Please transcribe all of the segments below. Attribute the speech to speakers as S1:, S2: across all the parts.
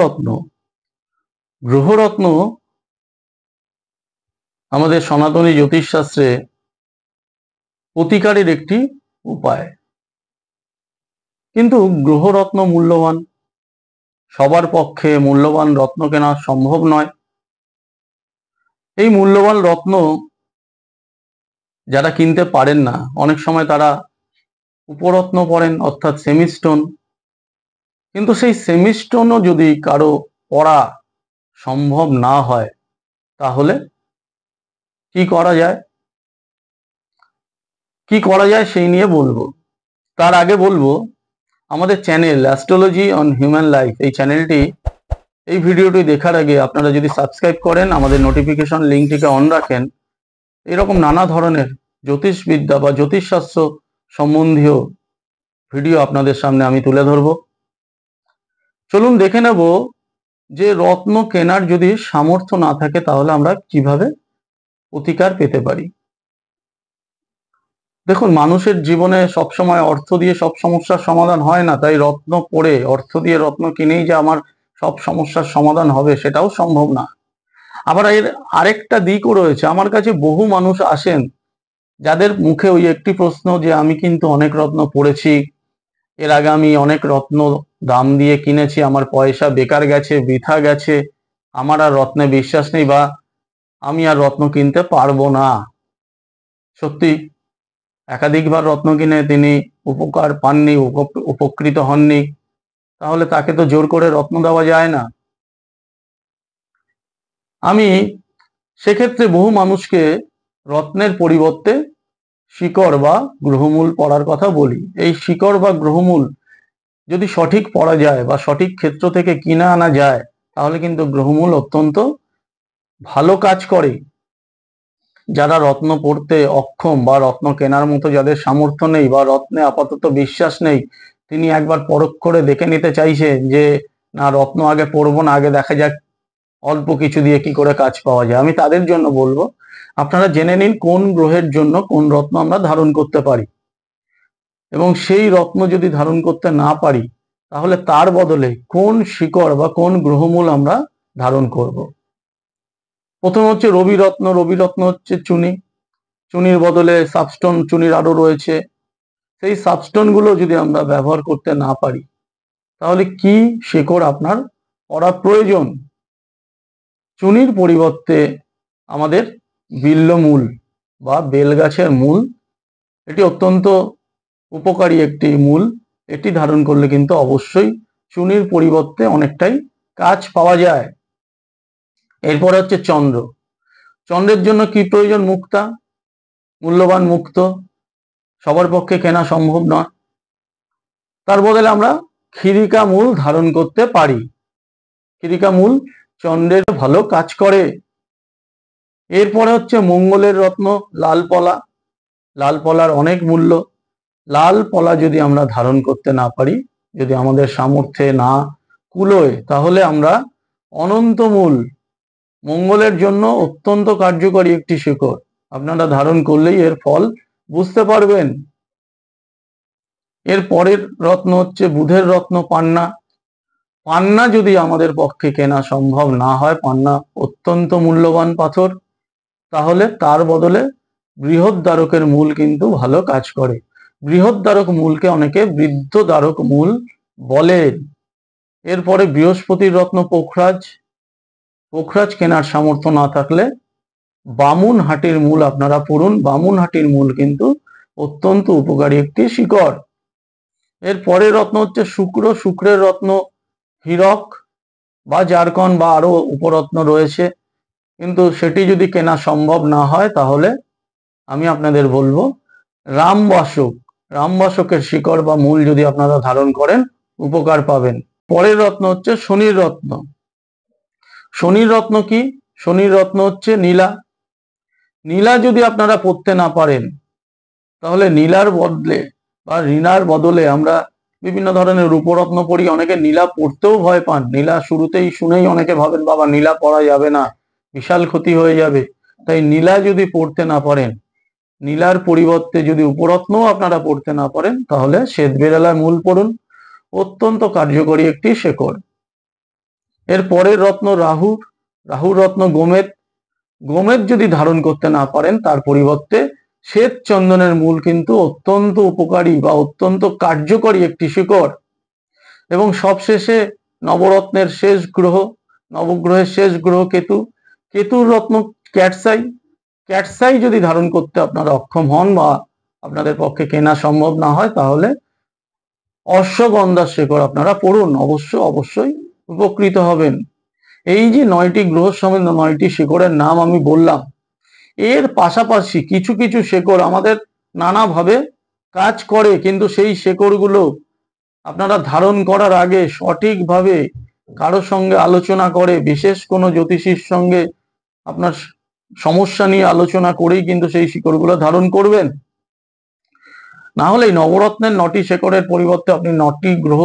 S1: গ্রহরত্ন। গ্রহরত্ন আমাদের সনাতনী জ্যোতিষশাস্ত্রে প্রতিকারের একটি উপায়, কিন্তু গ্রহরত্ন মূল্যবান, সবার পক্ষে মূল্যবান রত্ন কেনা সম্ভব নয়। এই মূল্যবান রত্ন যারা কিনতে পারেন না, অনেক সময় তারা উপরত্ন পড়েন, অর্থাৎ সেমিস্টোন। কিন্তু সেই সেমিস্টোনও যদি কারো পড়া সম্ভব না হয়, তাহলে কি করা যায় সেই নিয়ে বলবো। তার আগে বলবো, আমাদের channel astrology on human life, এই চ্যানেলটি, এই ভিডিওটি দেখার আগে আপনারা যদি সাবস্ক্রাইব করেন, আমাদের নোটিফিকেশন লিঙ্কটিকে অন রাখেন, এরকম নানা ধরনের জ্যোতিষবিদ্যা বা জ্যোতিষশাস্ত্র সম্বন্ধীয় ভিডিও আপনাদের সামনে আমি তুলে ধরব। চলুন দেখে নেব যে রত্ন কেনার যদি সামর্থ্য না থাকে, তাহলে আমরা কিভাবে প্রতিকার পেতে পারি। দেখুন, মানুষের জীবনে সবসময় অর্থ দিয়ে সব সমস্যার সমাধান হয় না। তাই রত্ন পড়ে, অর্থ দিয়ে রত্ন কিনেই যে আমার সব সমস্যার সমাধান হবে, সেটাও সম্ভব না। আবার এর আরেকটা দিকও রয়েছে। আমার কাছে বহু মানুষ আসেন যাদের মুখে ওই একটি প্রশ্ন, যে আমি কিন্তু অনেক রত্ন পড়েছি, এর আগে আমি অনেক রত্ন দাম দিয়ে কিনেছি, আমার পয়সা বেকার গেছে, বৃথা গেছে, আমার আর রত্নে বিশ্বাস নেই, বা আমি আর রত্ন কিনতে পারবো না। সত্যি একাধিকবার রত্ন কিনে তিনি উপকার পাননি, উপকৃত হননি, তাহলে তাকে তো জোর করে রত্ন দেওয়া যায় না। আমি সেক্ষেত্রে বহু মানুষকে রত্নের পরিবর্তে শিকড় বা গ্রহমূল পড়ার কথা বলি। এই শিকড় বা গ্রহমূল যদি সঠিক পড়া যায় বা সঠিক ক্ষেত্র থেকে কিনে আনা যায়, তাহলে কিন্তু গ্রহমূল অত্যন্ত ভালো কাজ করে। যারা রত্ন পড়তে অক্ষম বা রত্ন কেনার মতো যাদের সামর্থ্য নেই বা রত্নে আপাতত বিশ্বাস নেই, তিনি একবার পরখ করে দেখে নিতে চাইছে যে না, রত্ন আগে পড়বো না, আগে দেখা যাক অল্প কিছু দিয়ে কি করে কাজ পাওয়া যায়, আমি তাদের জন্য বলবো, আপনারা জেনে নিন কোন গ্রহের জন্য কোন রত্ন আমরা ধারণ করতে পারি, এবং সেই রত্ন যদি ধারণ করতে না পারি, তাহলে তার বদলে কোন শিকড় বা কোন গ্রহমূল আমরা ধারণ করব। প্রথম হচ্ছে রবি রত্ন। রবি রত্ন হচ্ছে চুনি। চুনির বদলে সাবস্টোন, চুনির আরো রয়েছে। সেই সাবস্টোন গুলো যদি আমরা ব্যবহার করতে না পারি, তাহলে কি শিকড় আপনার পড়া প্রয়োজন? চুনির পরিবর্তে আমাদের বিল্বমূল বা বেলগাছের মূল, এটি অত্যন্ত উপকারী একটি মূল। এটি ধারণ করলে কিন্তু অবশ্যই চুনির পরিবর্তে অনেকটাই কাজ পাওয়া যায়। এরপর হচ্ছে চন্দ্র। চন্দ্রের জন্য কি প্রয়োজন? মুক্তা, মূল্যবান মুক্ত, সবার পক্ষে কেনা সম্ভব নয়। তার বদলে আমরা ক্ষীরিকা মূল ধারণ করতে পারি। ক্ষীরিকা মূল চন্দ্রের ভালো কাজ করে। এরপরে হচ্ছে মঙ্গলের রত্ন, লাল পলা। লাল পলার অনেক মূল্য। লাল পলা যদি আমরা ধারণ করতে না পারি, যদি আমাদের সামর্থ্যে না কুলোয়, তাহলে আমরা অনন্তমূল, মঙ্গলের জন্য অত্যন্ত কার্যকরী একটি শিকড়, আপনারা ধারণ করলেই এর ফল বুঝতে পারবেন। এর পরের রত্ন হচ্ছে বুধের রত্ন, পান্না। পান্না যদি আমাদের পক্ষে কেনা সম্ভব না হয়, পান্না অত্যন্ত মূল্যবান পাথর, তাহলে তার বদলে বৃহৎদ্বারকের মূল কিন্তু ভালো কাজ করে। বৃহৎদ্বারক মূলকে অনেকে বৃদ্ধদ্বারক মূল বলেন। এরপরে বৃহস্পতির রত্ন পোখরাজ। পোখরাজ কেনার সামর্থ্য না থাকলে বামুনহাটির মূল আপনারা পড়ুন। বামুনহাটির মূল কিন্তু অত্যন্ত উপকারী একটি শিকড়। এর পরের রত্ন হচ্ছে শুক্র। শুক্রের রত্ন হীরক বা জারকন বা আরো উপরত্ন রয়েছে, কিন্তু সেটি যদি কেনা সম্ভব না হয়, তাহলে আমি আপনাদের বলবো রামবাসক। রামবাসকের শিকড় বা মূল যদি আপনারা ধারণ করেন, উপকার পাবেন। পরের রত্ন হচ্ছে শনির রত্ন। শনির রত্ন কি? শনির রত্ন হচ্ছে নীলা। নীলা যদি আপনারা পড়তে না পারেন, তাহলে নীলার বদলে বা নীলার বদলে আমরা বিভিন্ন ধরনের রূপরত্ন পড়ি। অনেকে নীলা পড়তেও ভয় পান। নীলা শুরুতেই শুনেই অনেকে ভাবেন বাবা নীলা পড়া যাবে না, বিশাল ক্ষতি হয়ে যাবে। তাই নীলা যদি পড়তে না পারেন, নীলার পরিবর্তে যদি উপরত্নও আপনারা পড়তে না পারেন, তাহলে শ্বেতবেরেলার মূল পড়ুন। অত্যন্ত কার্যকরী একটি শেকড়। এর পরের রত্ন রাহু, রাহুর রত্ন গোমেদ। গোমেদ যদি ধারণ করতে না পারেন, তার পরিবর্তে শ্বেত চন্দনের মূল কিন্তু অত্যন্ত উপকারী বা অত্যন্ত কার্যকরী একটি শিকড়। এবং সবশেষে নবরত্নের শেষ গ্রহ, নবগ্রহের শেষ গ্রহ কেতু। কেতুর রত্ন ক্যাটসাই। ক্যাটসাই যদি ধারণ করতে আপনারা অক্ষম হন বা আপনাদের পক্ষে কেনা সম্ভব না হয়, তাহলে অশ্বগন্ধার শিকড় আপনারা পড়ুন, অবশ্যই উপকৃত হবেন। এই যে 9টি গ্রহ সমেত 9টি শিকড়ের নাম আমি বললাম, এর পাশাপাশি কিছু কিছু শিকড় আমাদের নানাভাবে কাজ করে, কিন্তু সেই শিকড়গুলো আপনারা ধারণ করার আগে সঠিকভাবে কারোর সঙ্গে আলোচনা করে, বিশেষ কোনো জ্যোতিষীর সঙ্গে আপনার সমস্যা নিয়ে আলোচনা করেই কিন্তু সেই শিকড়গুলো ধারণ করবেন। না হলে নবরত্নের 9টি শিকড়ের পরিবর্তে আপনি 9টি গ্রহ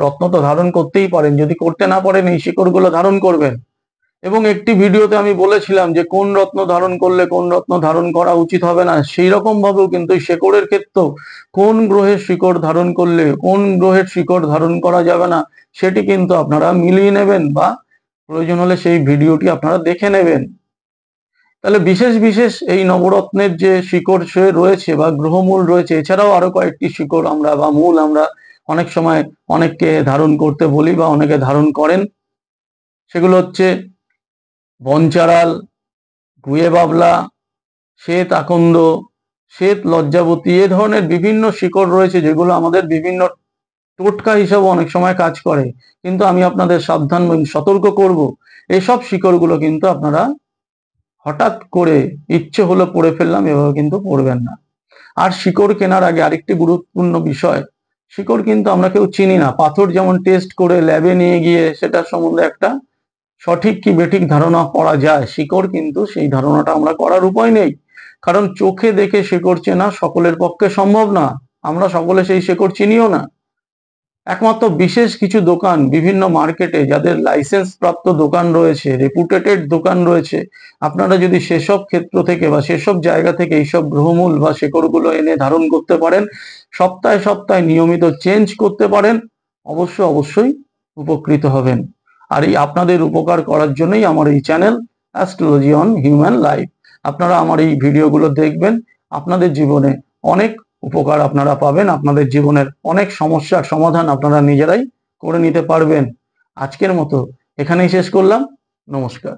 S1: রত্ন তো ধারণ করতেই পারেন, যদি করতে না পারেন এই শিকড়গুলো ধারণ করবেন। এবং একটি ভিডিওতে আমি বলেছিলাম যে কোন রত্ন ধারণ করলে কোন রত্ন ধারণ করা উচিত হবে না, সেই রকম ভাবেও কিন্তু শিকড়ের ক্ষেত্রেও কোন গ্রহের শিকড় ধারণ করলে কোন গ্রহের শিকড় ধারণ করা যাবে না, সেটি কিন্তু আপনারা মিলিয়ে নেবেন বা প্রয়োজন হলে সেই ভিডিওটি আপনারা দেখে নেবেন। তাহলে বিশেষ বিশেষ এই নবরত্নের যে শিকড় সে রয়েছে বা গ্রহমূল রয়েছে, এছাড়াও আরো কয়েকটি শিকড় আমরা বা মূল আমরা অনেক সময় অনেককে ধারণ করতে বলি বা অনেকে ধারণ করেন। সেগুলো হচ্ছে বনচারাল, গুয়ে বাবলা, শ্বেত আকন্দ, শ্বেত লজ্জাবতী। এ ধরনের বিভিন্ন শিকড় রয়েছে যেগুলো আমাদের বিভিন্ন টোটকা হিসাবে অনেক সময় কাজ করে, কিন্তু আমি আপনাদের সাবধান সতর্ক করব, এসব শিকড়গুলো কিন্তু আপনারা হঠাৎ করে ইচ্ছে হলো পড়ে ফেললাম এভাবে কিন্তু পড়বেন না। আর শিকড় কেনার আগে আরেকটি গুরুত্বপূর্ণ বিষয়, শিকড় কিন্তু আমরা কেউ চিনি না। পাথর যেমন টেস্ট করে ল্যাবে নিয়ে গিয়ে সেটার সম্বন্ধে একটা সঠিক কি বেঠিক ধারণা করা যায়, শিকড় কিন্তু সেই ধারণাটা আমরা করার উপায় নেই, কারণ চোখে দেখে শিকড় চেনা সকলের পক্ষে সম্ভব না। আমরা সকলে সেই শিকড় চিনিও না। একমাত্র বিশেষ কিছু দোকান বিভিন্ন মার্কেটে, যাদের লাইসেন্স প্রাপ্ত দোকান রয়েছে, রেপুটেটেড দোকান রয়েছে, আপনারা যদি সেসব ক্ষেত্র থেকে বা সেসব জায়গা থেকে এইসব গ্রহমূল বা শিকড়গুলো এনে ধারণ করতে পারেন, সপ্তাহে সপ্তাহে নিয়মিত চেঞ্জ করতে পারেন, অবশ্যই উপকৃত হবেন। আর এই আপনাদের উপকার করার জন্যই আমার এই channel astrology on human life. আপনারা আমার এই ভিডিওগুলো দেখবেন, আপনাদের জীবনে অনেক উপকার আপনারা পাবেন, আপনাদের জীবনের অনেক সমস্যার সমাধান আপনারা নিজেরাই করে নিতে পারবেন। আজকের মতো এখানেই শেষ করলাম। নমস্কার।